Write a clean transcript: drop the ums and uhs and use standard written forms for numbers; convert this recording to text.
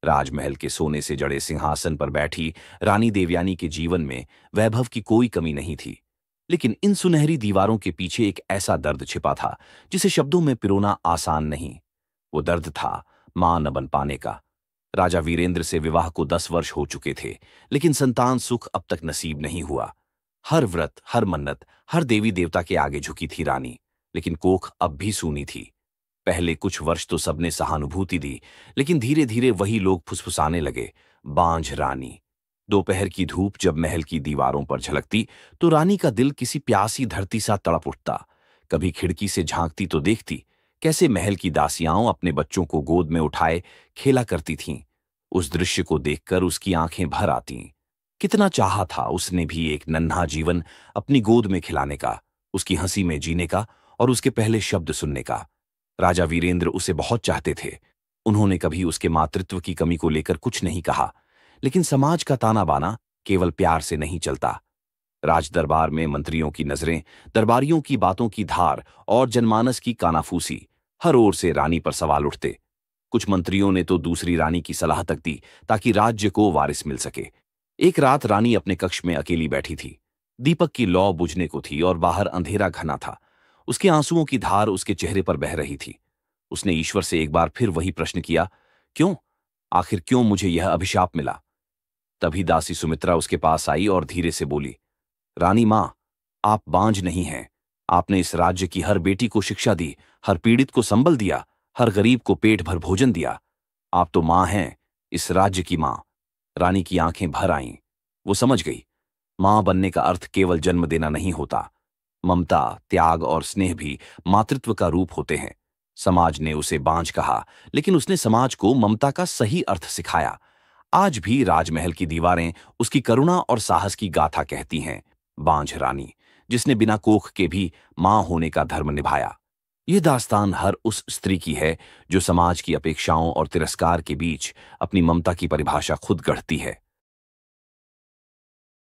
राजमहल के सोने से जड़े सिंहासन पर बैठी रानी देवयानी के जीवन में वैभव की कोई कमी नहीं थी, लेकिन इन सुनहरी दीवारों के पीछे एक ऐसा दर्द छिपा था जिसे शब्दों में पिरोना आसान नहीं। वो दर्द था मां न बन पाने का। राजा वीरेंद्र से विवाह को 10 वर्ष हो चुके थे, लेकिन संतान सुख अब तक नसीब नहीं हुआ। हर व्रत, हर मन्नत, हर देवी देवता के आगे झुकी थी रानी, लेकिन कोख अब भी सूनी थी। पहले कुछ वर्ष तो सबने सहानुभूति दी, लेकिन धीरे धीरे वही लोग फुसफुसाने लगे, बांझ रानी। दोपहर की धूप जब महल की दीवारों पर झलकती तो रानी का दिल किसी प्यासी धरती सा तड़प उठता। कभी खिड़की से झांकती तो देखती कैसे महल की दासियां अपने बच्चों को गोद में उठाए खेला करती थीं। उस दृश्य को देखकर उसकी आंखें भर आतीं। कितना चाहा था उसने भी एक नन्हा जीवन अपनी गोद में खिलाने का, उसकी हंसी में जीने का और उसके पहले शब्द सुनने का। राजा वीरेंद्र उसे बहुत चाहते थे। उन्होंने कभी उसके मातृत्व की कमी को लेकर कुछ नहीं कहा, लेकिन समाज का ताना बाना केवल प्यार से नहीं चलता। राज दरबार में मंत्रियों की नजरें, दरबारियों की बातों की धार और जनमानस की कानाफूसी, हर ओर से रानी पर सवाल उठते। कुछ मंत्रियों ने तो दूसरी रानी की सलाह तक दी ताकि राज्य को वारिस मिल सके। एक रात रानी अपने कक्ष में अकेली बैठी थी। दीपक की लौ बुझने को थी और बाहर अंधेरा घना था। उसके आंसुओं की धार उसके चेहरे पर बह रही थी। उसने ईश्वर से एक बार फिर वही प्रश्न किया, क्यों, आखिर क्यों मुझे यह अभिशाप मिला? तभी दासी सुमित्रा उसके पास आई और धीरे से बोली, रानी मां, आप बांझ नहीं हैं। आपने इस राज्य की हर बेटी को शिक्षा दी, हर पीड़ित को संबल दिया, हर गरीब को पेट भर भोजन दिया। आप तो मां हैं, इस राज्य की मां। रानी की आंखें भर आईं। वो समझ गई, मां बनने का अर्थ केवल जन्म देना नहीं होता। ममता, त्याग और स्नेह भी मातृत्व का रूप होते हैं। समाज ने उसे बांझ कहा, लेकिन उसने समाज को ममता का सही अर्थ सिखाया। आज भी राजमहल की दीवारें उसकी करुणा और साहस की गाथा कहती हैं, बांझ रानी जिसने बिना कोख के भी मां होने का धर्म निभाया। यह दास्तान हर उस स्त्री की है जो समाज की अपेक्षाओं और तिरस्कार के बीच अपनी ममता की परिभाषा खुद गढ़ती है।